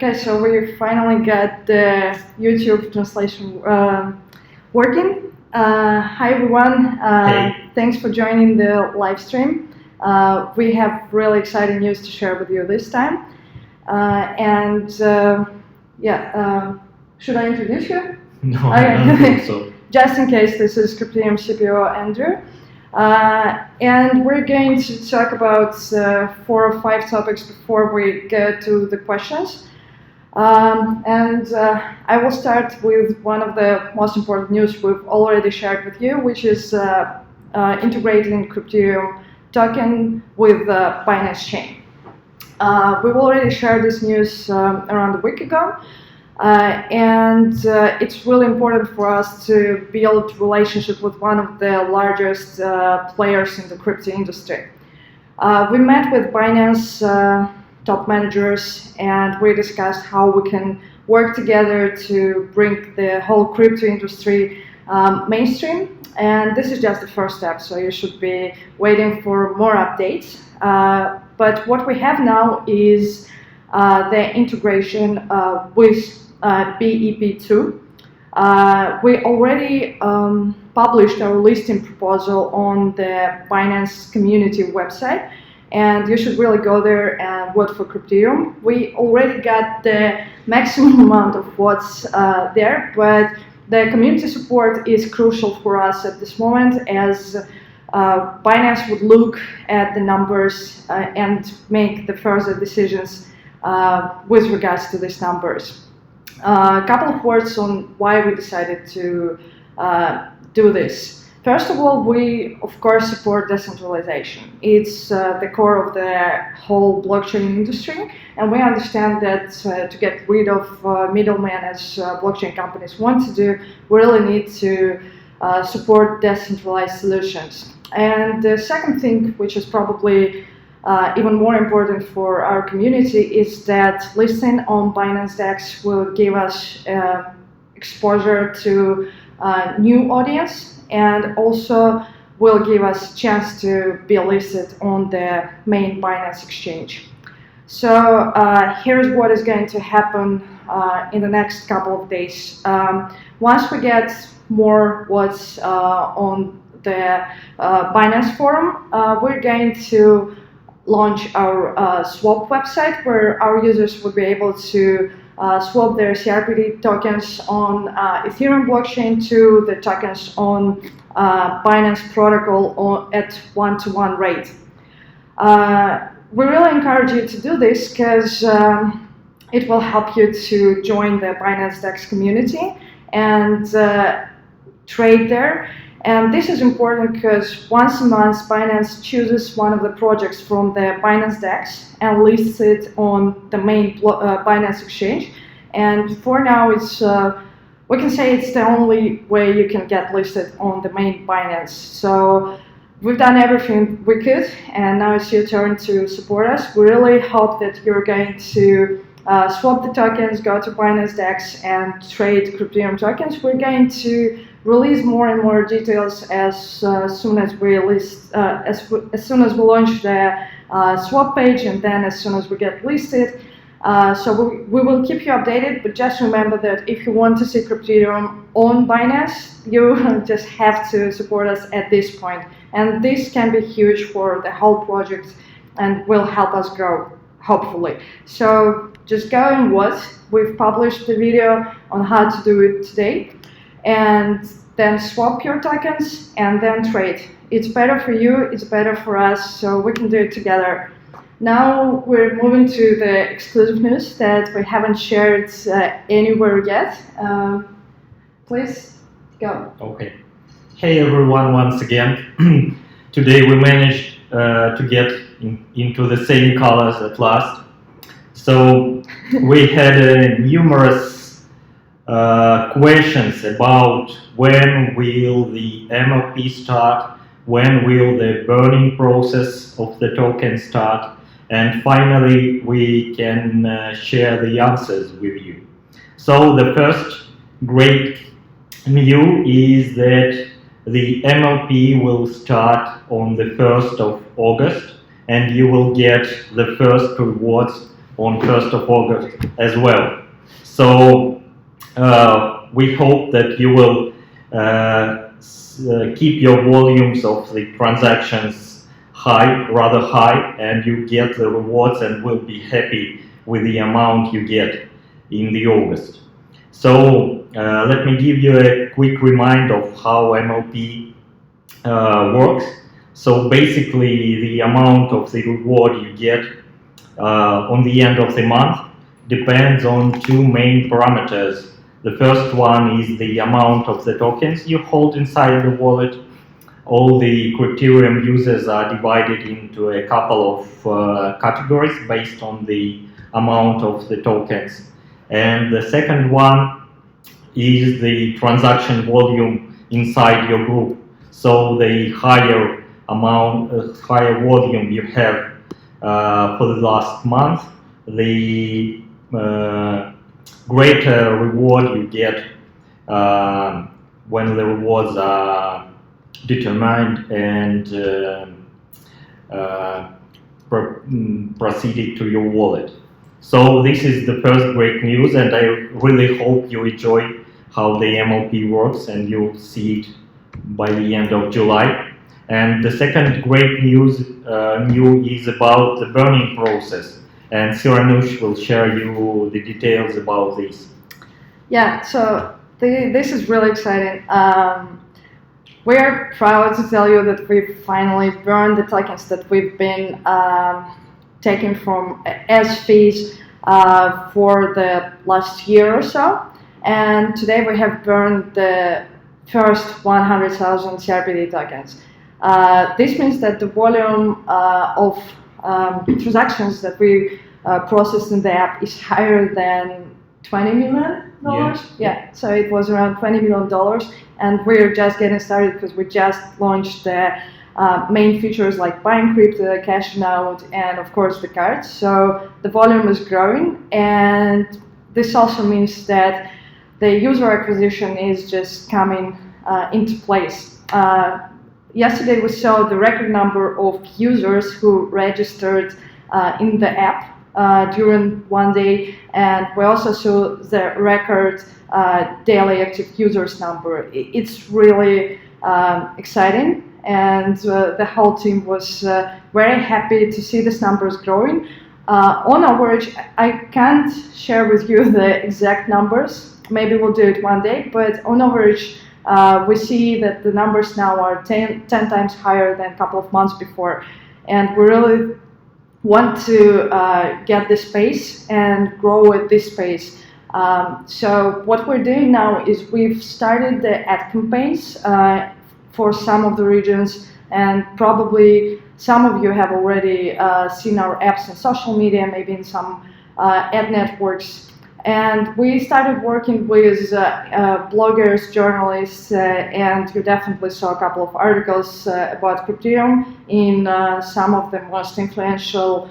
Okay, so we finally got the YouTube translation working. Hi everyone, Hey. Thanks for joining the live stream. We have really exciting news to share with you this time. Should I introduce you? No, Okay. I don't think so. Just in case, this is Crypterium CPO Andrew. And we're going to talk about 4 or 5 topics before we get to the questions. I will start with one of the most important news we've already shared with you, which is integrating Crypterium token with Binance Chain. We've already shared this news around a week ago. It's really important for us to build relationship with one of the largest players in the crypto industry. We met with Binance top managers and we discussed how we can work together to bring the whole crypto industry mainstream. And this is just the first step, so you should be waiting for more updates. But what we have now is the integration with BEP2. We already published our listing proposal on the Binance community website, and you should really go there and vote for Crypterium. We already got the maximum amount of votes there, but the community support is crucial for us at this moment, as Binance would look at the numbers and make the further decisions with regards to these numbers. A couple of words on why we decided to do this. First of all, we of course support decentralization. It's the core of the whole blockchain industry, and we understand that to get rid of middlemen, as blockchain companies want to do, we really need to support decentralized solutions. And the second thing, which is probably even more important for our community, is that listing on Binance DEX will give us exposure to new audience, and also will give us a chance to be listed on the main Binance exchange. So here's what is going to happen in the next couple of days. Once we get more what's on the Binance forum, we're going to launch our swap website, where our users will be able to swap their CRPT tokens on Ethereum blockchain to the tokens on Binance protocol at 1-to-1 rate. We really encourage you to do this because it will help you to join the Binance DEX community and trade there. And this is important because once a month Binance chooses one of the projects from the Binance DEX and lists it on the main Binance exchange. And for now, it's we can say it's the only way you can get listed on the main Binance. So we've done everything we could, and now it's your turn to support us. We really hope that you're going to swap the tokens, go to Binance DEX and trade Crypterium tokens. We're going to release more and more details as soon as we list, as soon as we launch the swap page, and then as soon as we get listed. So we will keep you updated, but just remember that if you want to see Crypterium on Binance, you just have to support us at this point. And this can be huge for the whole project and will help us grow, hopefully. So just go and watch. We've published the video on how to do it today. And then swap your tokens and then trade. It's better for you, it's better for us, so we can do it together. Now we're moving to the exclusive news that we haven't shared anywhere yet. Please go. Okay. Hey everyone, once again. Today we managed to get into the same colors at last. So we had numerous questions about when will the MLP start, when will the burning process of the token start, and finally we can share the answers with you. So the first great news is that the MLP will start on the 1st of August, and you will get the first rewards on 1st of August as well. So we hope that you will keep your volumes of the transactions rather high, and you get the rewards and will be happy with the amount you get in the August. So let me give you a quick reminder of how MLP works. So basically, the amount of the reward you get on the end of the month depends on two main parameters. The first one is the amount of the tokens you hold inside the wallet. All the Crypterium users are divided into a couple of categories based on the amount of the tokens. And the second one is the transaction volume inside your group. So the higher volume you have for the last month, the greater reward you get when the rewards are determined and proceeded to your wallet. So this is the first great news, and I really hope you enjoy how the MLP works, and you'll see it by the end of July. And the second great news is about the burning process, and Siranush will share you the details about this. Yeah, so this is really exciting. We're proud to tell you that we've finally burned the tokens that we've been taking from as fees for the last year or so. And today we have burned the first 100,000 CRPT tokens. This means that the volume of transactions that we processed in the app is higher than $20 million. Yeah, so it was around $20 million, and we're just getting started because we just launched the main features like buying crypto, cashing out, and of course the cards. So the volume is growing, and this also means that the user acquisition is just coming into place. Yesterday we saw the record number of users who registered in the app during one day, and we also saw the record daily active users number. It's really exciting, and the whole team was very happy to see these numbers growing. On average, I can't share with you the exact numbers. Maybe we'll do it one day, but on average, we see that the numbers now are 10 times higher than a couple of months before, and we really want to get this pace and grow at this pace. So what we're doing now is we've started the ad campaigns for some of the regions, and probably some of you have already seen our apps in social media, maybe in some ad networks. And we started working with bloggers, journalists, and you definitely saw a couple of articles about Crypterium in some of the most influential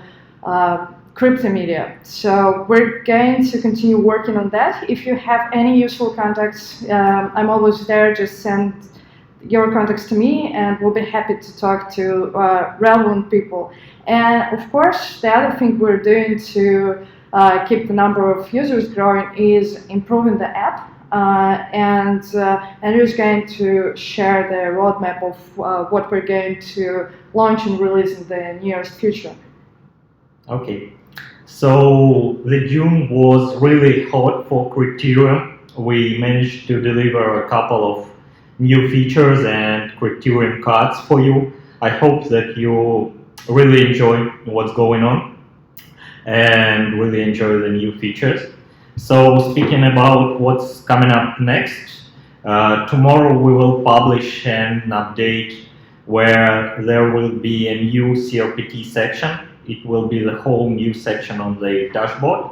crypto media. So we're going to continue working on that. If you have any useful contacts, I'm always there. Just send your contacts to me, and we'll be happy to talk to relevant people. And of course, the other thing we're doing to keep the number of users growing is improving the app, and Andrew's going to share the roadmap of what we're going to launch and release in the nearest future. Okay, so the June was really hot for Crypterium. We managed to deliver a couple of new features and Crypterium cards for you. I hope that you really enjoy what's going on and really enjoy the new features. So speaking about what's coming up next, tomorrow we will publish an update where there will be a new CRPT section. It will be the whole new section on the dashboard,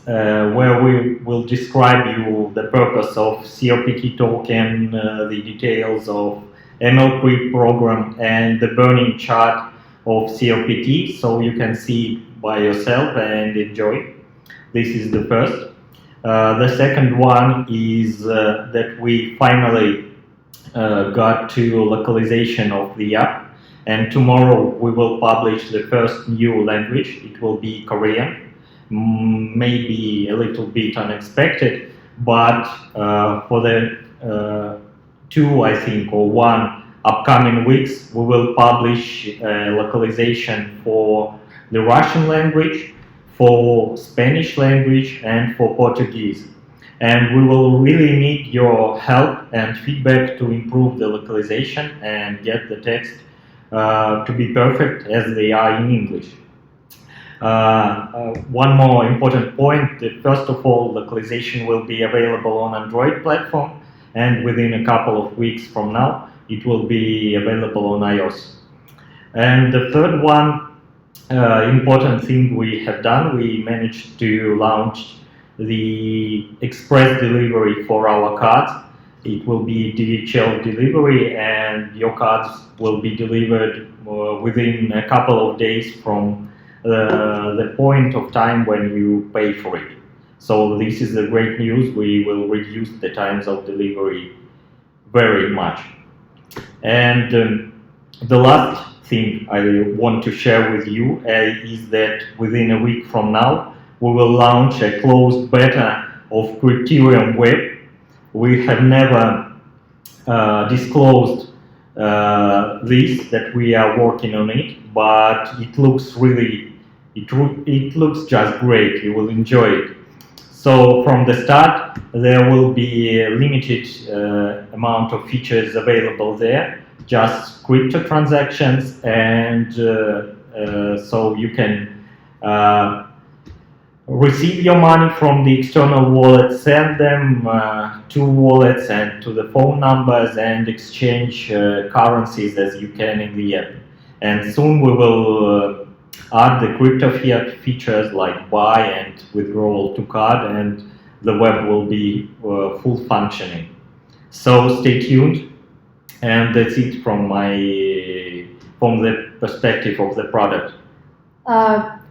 where we will describe you the purpose of CRPT token, the details of MLP program, and the burning chart of CRPT, so you can see it by yourself and enjoy. This is the first. The second one is that we finally got to localization of the app. And tomorrow we will publish the first new language. It will be Korean, maybe a little bit unexpected, but for the two, I think, or one upcoming weeks, we will publish localization for the Russian language, for Spanish language, and for Portuguese. And we will really need your help and feedback to improve the localization and get the text to be perfect as they are in English. One more important point, that first of all, localization will be available on Android platform, and within a couple of weeks from now, it will be available on iOS. And the third one, important thing we have done, we managed to launch the express delivery for our cards. It will be DHL delivery, and your cards will be delivered within a couple of days from the point of time when you pay for it. So this is the great news. We will reduce the times of delivery very much. And the last thing I want to share with you is that within a week from now, we will launch a closed beta of Crypterium Web. We have never disclosed this, that we are working on it, but it looks really, it looks just great. You will enjoy it. So from the start, there will be a limited amount of features available there, just crypto transactions, and so you can receive your money from the external wallet, send them to wallets and to the phone numbers, and exchange currencies as you can in the app. And soon we will add the crypto fiat features like buy and withdrawal to card, and the web will be full functioning. So stay tuned, and that's it from the perspective of the product.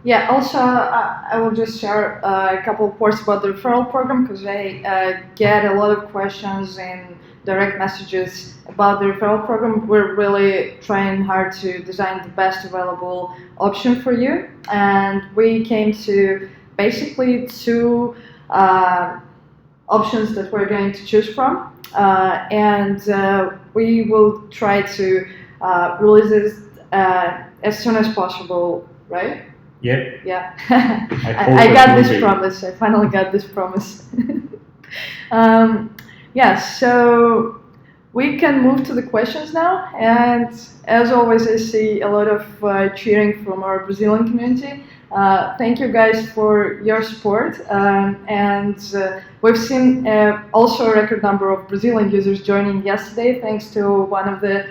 Yeah, also I will just share a couple of words about the referral program, because I get a lot of questions in direct messages about the referral program. We're really trying hard to design the best available option for you, and we came to basically two options that we're going to choose from, and we will try to release this as soon as possible, right? Yeah. Yeah. I I got this promise. I finally got this promise. Yeah, so we can move to the questions now. And as always, I see a lot of cheering from our Brazilian community. Thank you guys for your support. And we've seen also a record number of Brazilian users joining yesterday, thanks to one of the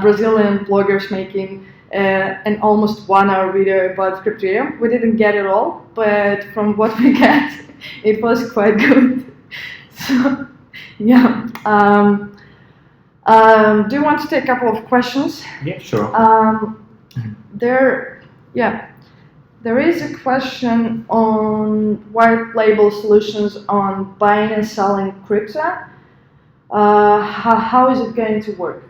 Brazilian bloggers making an almost 1 hour video about Crypterium. We didn't get it all, but from what we got, it was quite good. So, yeah. Do you want to take a couple of questions? Yeah, sure. There is a question on white label solutions on buying and selling crypto. How is it going to work?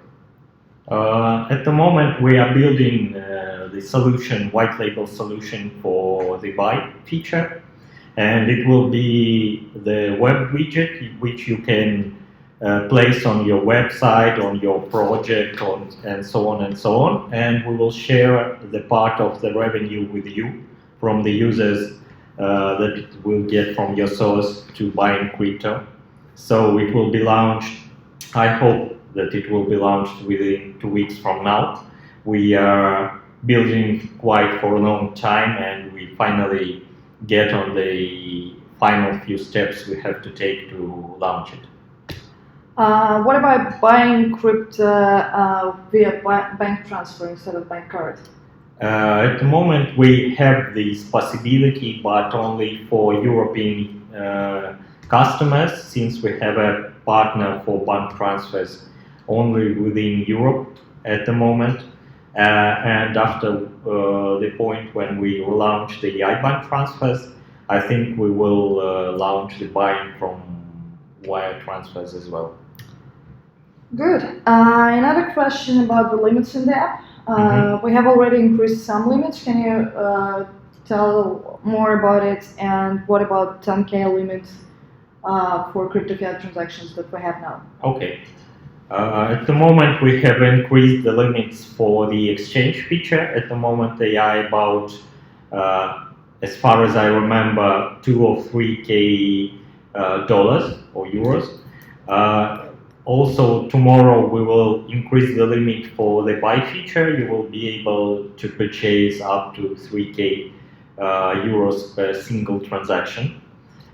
At the moment, we are building the solution, white label solution for the buy feature, and it will be the web widget which you can place on your website, on your project, and so on and so on. And we will share the part of the revenue with you from the users that it will get from your source to buying crypto. So it will be launched, I hope that it will be launched within 2 weeks from now. We are building quite for a long time, and we finally get on the final few steps we have to take to launch it. What about buying crypto via bank transfer instead of bank card? At the moment, we have this possibility, but only for European customers, since we have a partner for bank transfers only within Europe at the moment. And after the point when we launch the IBAN transfers, I think we will launch the buying from wire transfers as well. Good. Another question about the limits in the app. We have already increased some limits. Can you tell more about it? And what about 10K limits for crypto fiat transactions that we have now? Okay. At the moment, we have increased the limits for the exchange feature. At the moment, they are about, as far as I remember, 2 or 3K dollars or euros. Also, tomorrow we will increase the limit for the buy feature. You will be able to purchase up to 3K euros per single transaction.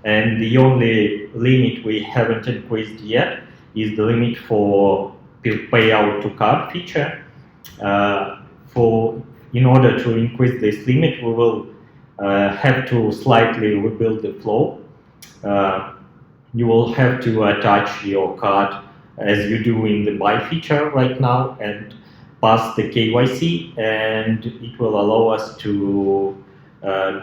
And the only limit we haven't increased yet is the limit for payout to card feature. In order to increase this limit, we will have to slightly rebuild the flow. You will have to attach your card as you do in the buy feature right now and pass the KYC, and it will allow us to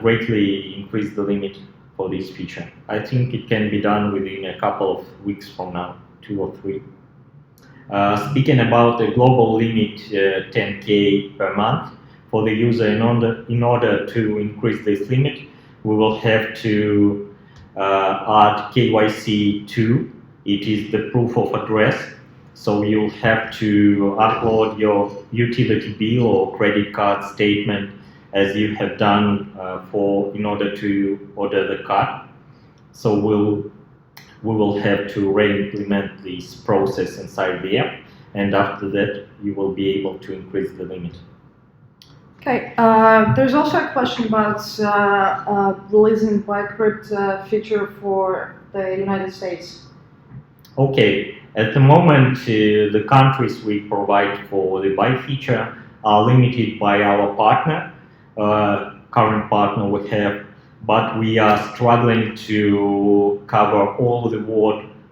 greatly increase the limit for this feature. I think it can be done within a couple of weeks from now, 2 or 3. Speaking about the global limit, 10K per month for the user, in order to increase this limit, we will have to add KYC 2. It is the proof of address. So you'll have to upload your utility bill or credit card statement as you have done in order to order the card. So we will have to re-implement this process inside the app, and after that you will be able to increase the limit. Okay, there's also a question about releasing Bicrypt feature for the United States. Okay, at the moment the countries we provide for the buy feature are limited by our partner, current partner we have, but we are struggling to cover all the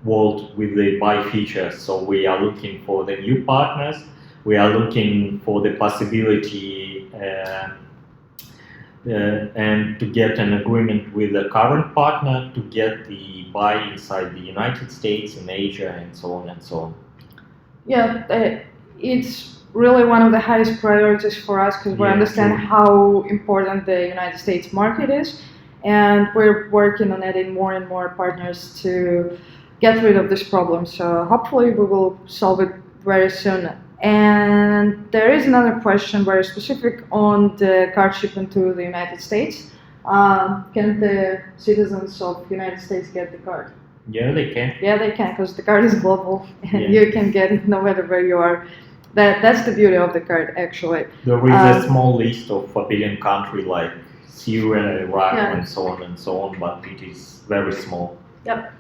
world with the buy feature. So we are looking for the new partners. We are looking for the possibility and to get an agreement with the current partner to get the buy inside the United States, in Asia, and so on and so on. Yeah, it's really one of the highest priorities for us because we understand true. how important the United States market is, and we're working on adding more and more partners to get rid of this problem. So hopefully we will solve it very soon. And there is another question very specific on the card shipment to the United States. Can the citizens of the United States get the card? Yeah, they can. Yeah, they can, because the card is global and Yeah. you can get it no matter where you are. That's the beauty of the card, actually. There is a small list of a billion countries like Syria, Iraq, Yeah. and so on, but it is very small. Yep.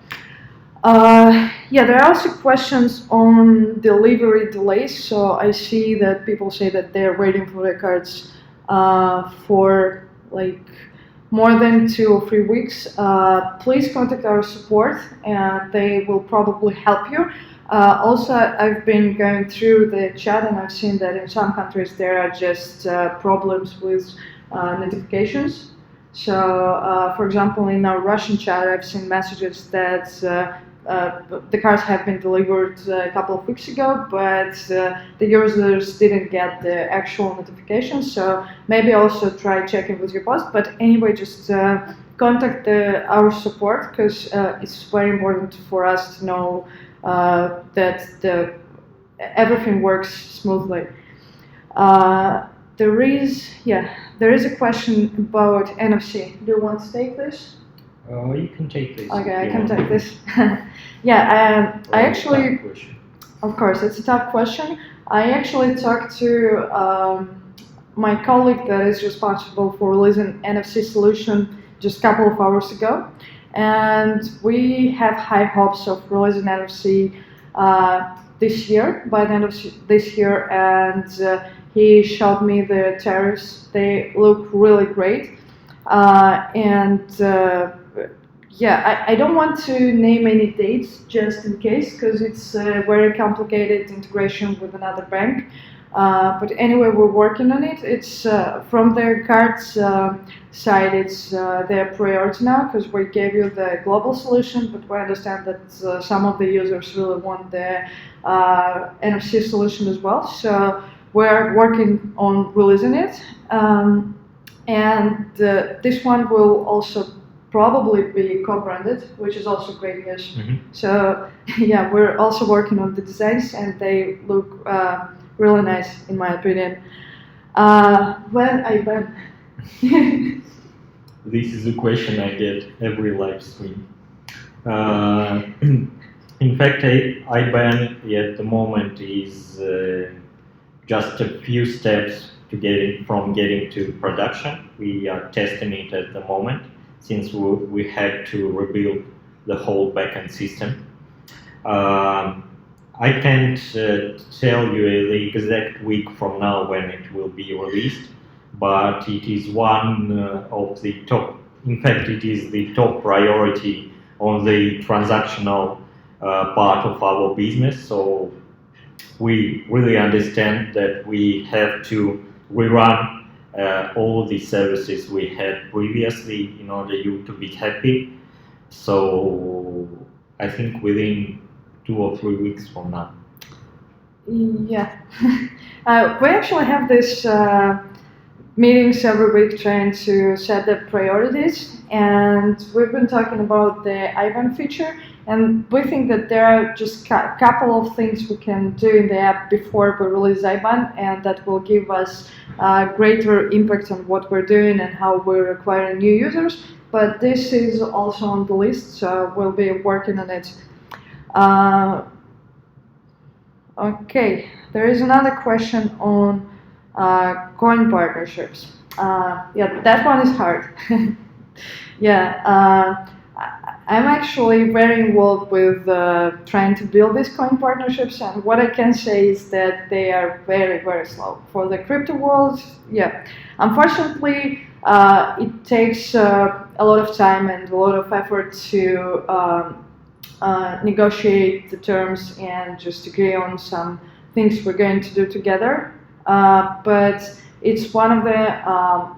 Yeah, there are also questions on delivery delays. So I see that people say that they're waiting for their cards for like more than 2 or 3 weeks. Please contact our support and they will probably help you. Also, I've been going through the chat and I've seen that in some countries there are just problems with notifications. So, for example, in our Russian chat, I've seen messages that the cards have been delivered a couple of weeks ago, but the users didn't get the actual notifications. So maybe also try checking with your post. But anyway, just contact our support because it's very important for us to know that everything works smoothly. There is a question about NFC. Do you want to take this? You can take this. Okay, I can take this. Yeah, I actually, of course, it's a tough question. I actually talked to my colleague that is responsible for releasing NFC solution just a couple of hours ago, and we have high hopes of releasing NFC this year, by the end of this year, and he showed me the tariffs. They look really great, yeah, I don't want to name any dates just in case because it's a very complicated integration with another bank. But anyway, we're working on it. It's from their cards side, it's their priority now because we gave you the global solution, but we understand that some of the users really want the NFC solution as well. So we're working on releasing it. And this one will also probably be co-branded, which is also great news. So yeah, we're also working on the designs, and they look really nice in my opinion. When I ban. This is a question I get every live stream. In fact, IBAN at the moment is just a few steps to getting to production. We are testing it at the moment since we had to rebuild the whole backend system. I can't tell you the exact week from now when it will be released, but it is one of the top, in fact it is the top priority on the transactional part of our business. So we really understand that we have to rerun all the services we had previously in order you to be happy. So I think within 2 or 3 weeks from now. Yeah. We actually have this meetings every week trying to set the priorities, and we've been talking about the IBAN feature, and we think that there are just a couple of things we can do in the app before we release IBAN, and that will give us greater impact on what we're doing and how we're acquiring new users. But this is also on the list, so we'll be working on it. Okay, there is another question on coin partnerships. Yeah, that one is hard. Yeah, I'm actually very involved with trying to build these coin partnerships, and what I can say is that they are very, very slow. For the crypto world, yeah, unfortunately, it takes a lot of time and a lot of effort to negotiate the terms and just agree on some things we're going to do together. But it's one of the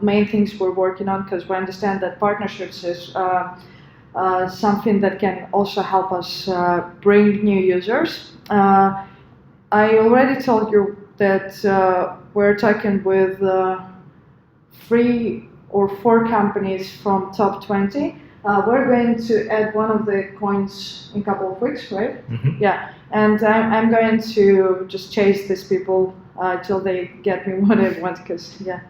main things we're working on, because we understand that partnerships is something that can also help us bring new users. I already told you that we're talking with 3 or 4 companies from top 20. We're going to add one of the coins in a couple of weeks, right? Yeah, and I'm going to just chase these people till they get me what I want, because yeah,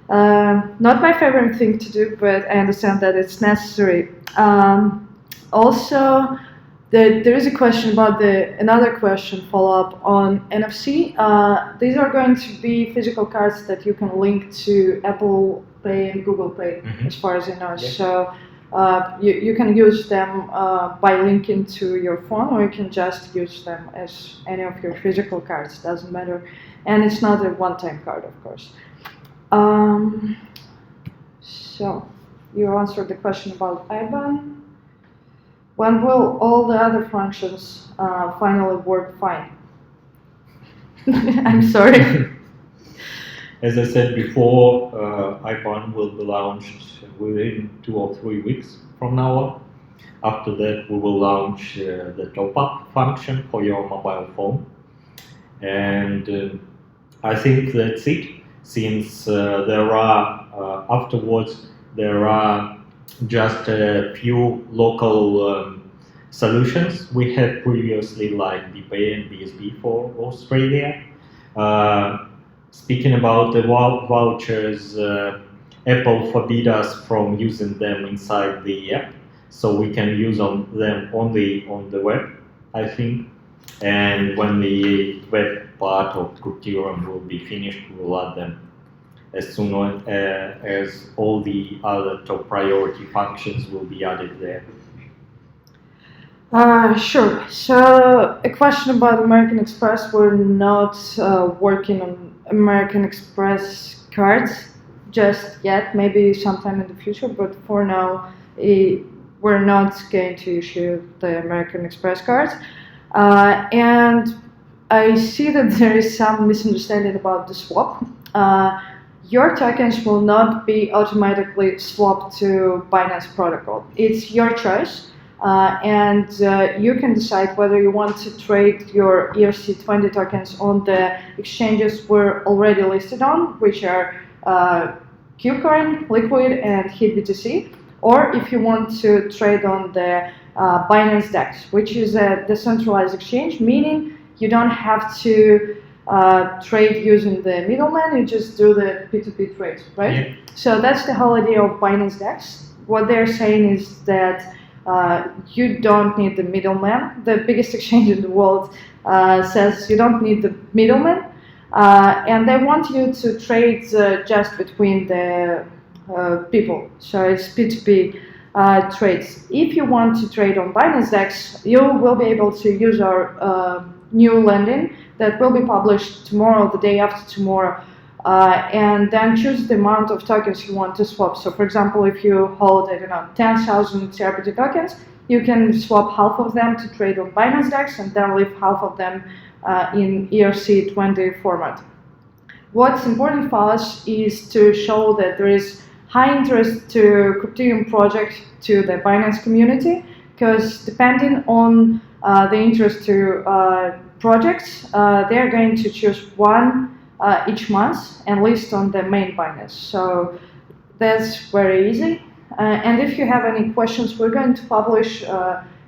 not my favorite thing to do, but I understand that it's necessary. Also, there is a question about another question follow-up on NFC. These are going to be physical cards that you can link to Apple Pay and Google Pay, as far as I know. Yeah. So you can use them by linking to your phone, or you can just use them as any of your physical cards, doesn't matter. And it's not a one-time card, of course. So you answered the question about IBAN. When will all the other functions finally work fine? I'm sorry. As I said before, IBAN will be launched within 2 or 3 weeks from now on. After that, we will launch the top-up function for your mobile phone. And I think that's it, since afterwards there are just a few local solutions we had previously, like BPay and BSB for Australia. Speaking about the vouchers, Apple forbid us from using them inside the app, so we can use them only on the web, I think. And when the web part of Crypterium will be finished, we'll add them as soon as all the other top priority functions will be added there. Sure. So a question about American Express. We're not working on American Express cards just yet, maybe sometime in the future, but for now we're not going to issue the American Express cards. And I see that there is some misunderstanding about the swap. Your tokens will not be automatically swapped to Binance protocol. It's your choice, and you can decide whether you want to trade your ERC20 tokens on the exchanges we're already listed on, which are KuCoin, Liquid, and HitBTC, or if you want to trade on the Binance DEX, which is a decentralized exchange, meaning you don't have to trade using the middleman, you just do the P2P trades, right? Yeah. So that's the whole idea of Binance DEX. What they're saying is that you don't need the middleman. The biggest exchange in the world says you don't need the middleman, and they want you to trade just between the people. So it's P2P trades. If you want to trade on Binance DEX, you will be able to use our new landing that will be published tomorrow, the day after tomorrow, and then choose the amount of tokens you want to swap. So for example, if you hold, I don't know, 10,000 CRPT tokens, you can swap half of them to trade on Binance DEX and then leave half of them in ERC20 format. What's important for us is to show that there is high interest to Crypterium project to the Binance community, because depending on the interest to projects, they're going to choose one each month and list on the main Binance. So that's very easy. And if you have any questions, we're going to publish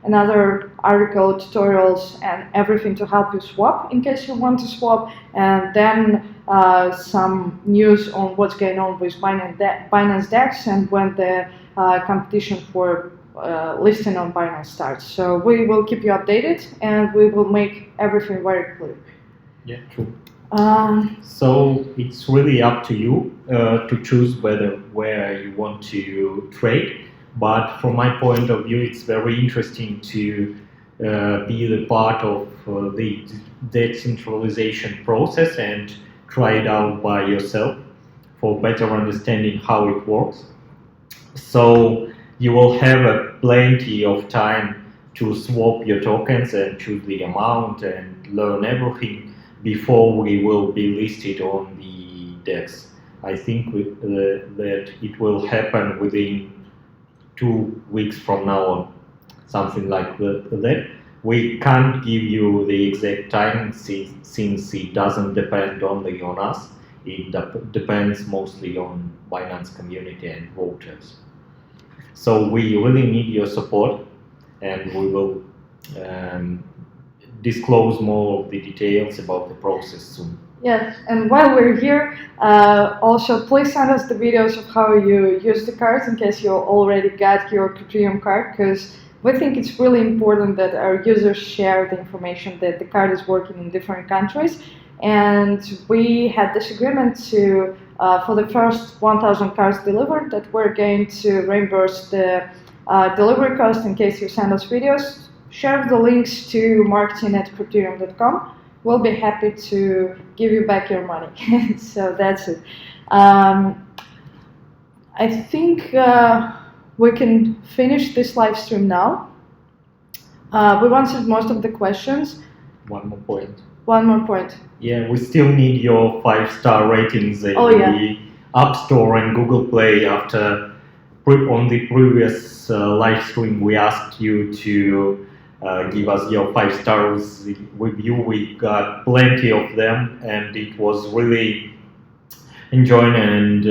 another article, tutorials, and everything to help you swap in case you want to swap, and then some news on what's going on with Binance DEX and when the competition for listing on Binance starts. So we will keep you updated and we will make everything very clear. Yeah, true. So it's really up to you to choose where you want to trade. But from my point of view, it's very interesting to be the part of the decentralization process and try it out by yourself for better understanding how it works. So you will have plenty of time to swap your tokens and choose the amount and learn everything before we will be listed on the DEX. I think that it will happen within 2 weeks from now on, something like that. We can't give you the exact time since it doesn't depend only on us. It depends mostly on Binance community and voters. So we really need your support, and we will disclose more of the details about the process soon. Yes, and while we're here, also please send us the videos of how you use the cards in case you already got your Crypterium card, because we think it's really important that our users share the information that the card is working in different countries. And we had this agreement to, for the first 1,000 cards delivered, that we're going to reimburse the delivery cost in case you send us videos. Share the links to marketing@crypterium.com. We'll be happy to give you back your money. So that's it. I think we can finish this live stream now. We've answered most of the questions. One more point. One more point. Yeah, we still need your 5-star ratings in the App Store and Google Play. After on the previous live stream, we asked you to give us your 5 stars review. We got plenty of them, and it was really enjoying, and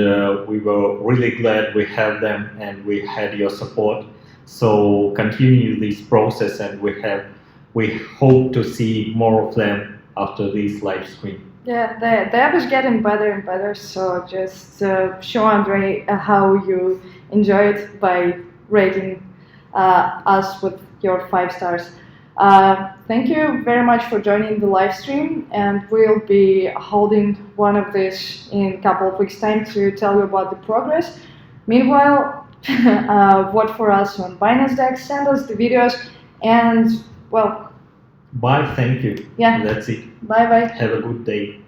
we were really glad we had them and we had your support. So continue this process, and we hope to see more of them after this live stream. Yeah, the app is getting better and better, so just show Andre how you enjoy it by rating us with your 5 stars. Thank you very much for joining the live stream, and we'll be holding one of these in a couple of weeks' time to tell you about the progress. Meanwhile, vote for us on Binance DEX, send us the videos, and well, bye, thank you. Yeah. That's it. Bye bye. Have a good day.